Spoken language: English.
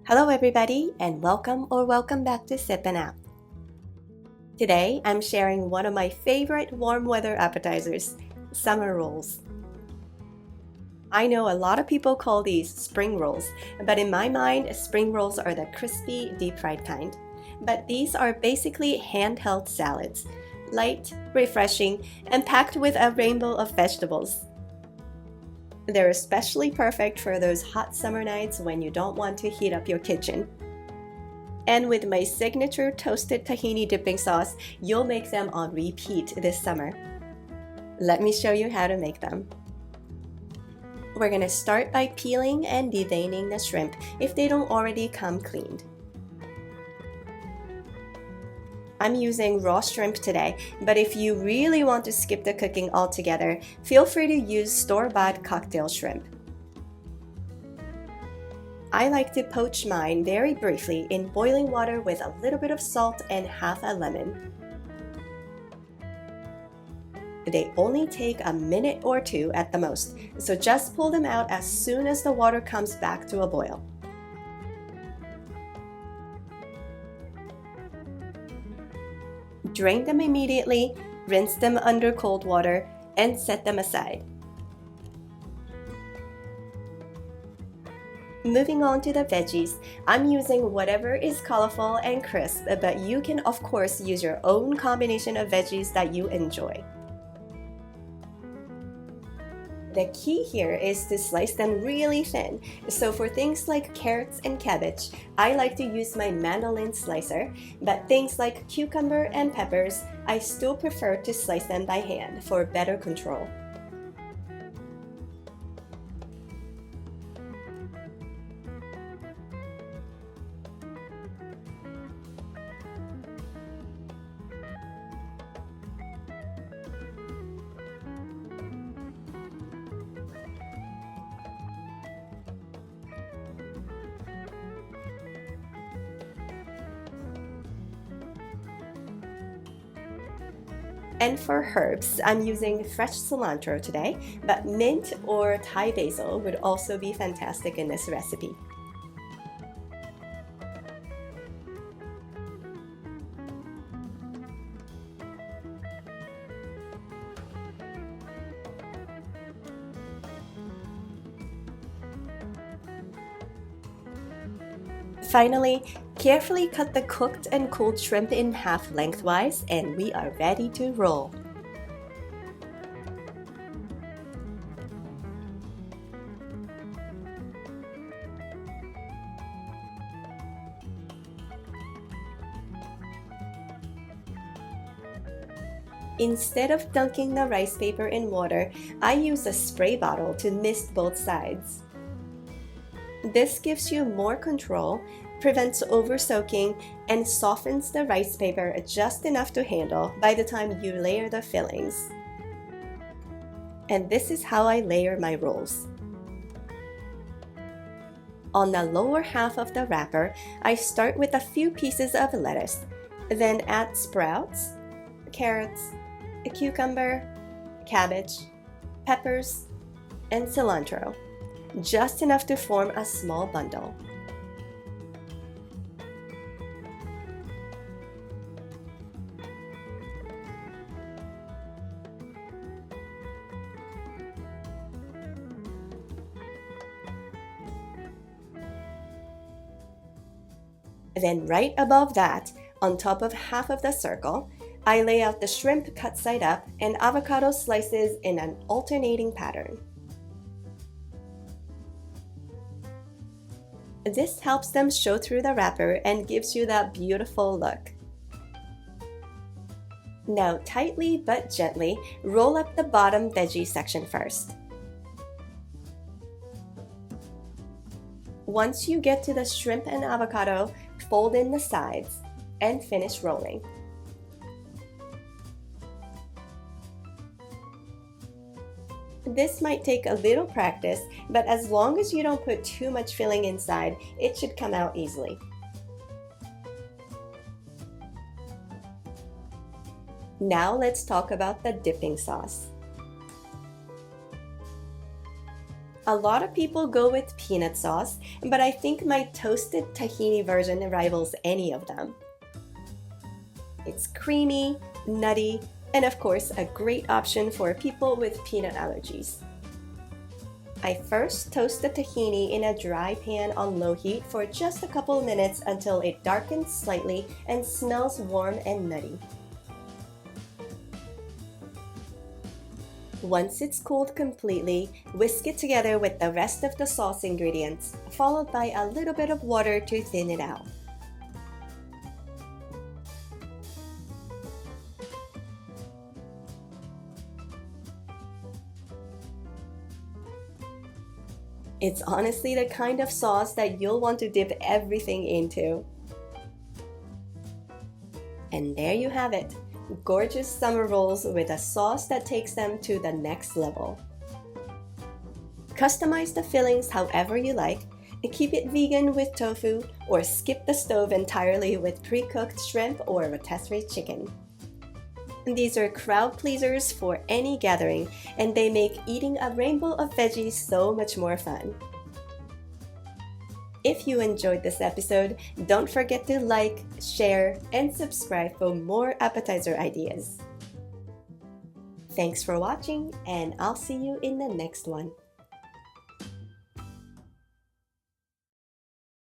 Hello everybody and welcome back to Sip and App. Today I'm sharing one of my favorite warm weather appetizers, summer rolls. I know a lot of people call these spring rolls, but in my mind spring rolls are the crispy deep fried kind. But these are basically handheld salads, light, refreshing, and packed with a rainbow of vegetables. They're especially perfect for those hot summer nights when you don't want to heat up your kitchen. And with my signature toasted tahini dipping sauce, you'll make them on repeat this summer. Let me show you how to make them. We're going to start by peeling and deveining the shrimp if they don't already come cleaned. I'm using raw shrimp today, but if you really want to skip the cooking altogether, feel free to use store-bought cocktail shrimp. I like to poach mine very briefly in boiling water with a little bit of salt and half a lemon. They only take a minute or two at the most, so just pull them out as soon as the water comes back to a boil. Drain them immediately, rinse them under cold water, and set them aside. Moving on to the veggies, I'm using whatever is colorful and crisp, but you can of course use your own combination of veggies that you enjoy. The key here is to slice them really thin, so for things like carrots and cabbage, I like to use my mandolin slicer, but things like cucumber and peppers, I still prefer to slice them by hand for better control. And for herbs, I'm using fresh cilantro today, but mint or Thai basil would also be fantastic in this recipe. Finally, carefully cut the cooked and cooled shrimp in half lengthwise and we are ready to roll. Instead of dunking the rice paper in water, I use a spray bottle to mist both sides. This gives you more control, prevents over-soaking, and softens the rice paper just enough to handle by the time you layer the fillings. And this is how I layer my rolls. On the lower half of the wrapper, I start with a few pieces of lettuce, then add sprouts, carrots, a cucumber, cabbage, peppers, and cilantro. Just enough to form a small bundle. Then right above that, on top of half of the circle, I lay out the shrimp cut side up and avocado slices in an alternating pattern. This helps them show through the wrapper and gives you that beautiful look. Now tightly but gently roll up the bottom veggie section first. Once you get to the shrimp and avocado, fold in the sides and finish rolling. This might take a little practice, but as long as you don't put too much filling inside, it should come out easily. Now let's talk about the dipping sauce. A lot of people go with peanut sauce, but I think my toasted tahini version rivals any of them. It's creamy, nutty, and of course a great option for people with peanut allergies. I first toast the tahini in a dry pan on low heat for just a couple minutes until it darkens slightly and smells warm and nutty. Once it's cooled completely, whisk it together with the rest of the sauce ingredients, followed by a little bit of water to thin it out. It's honestly the kind of sauce that you'll want to dip everything into. And there you have it. Gorgeous summer rolls with a sauce that takes them to the next level. Customize the fillings however you like, and keep it vegan with tofu, or skip the stove entirely with pre-cooked shrimp or rotisserie chicken. These are crowd pleasers for any gathering, and they make eating a rainbow of veggies so much more fun. If you enjoyed this episode, don't forget to like, share, and subscribe for more appetizer ideas. Thanks for watching, and I'll see you in the next one.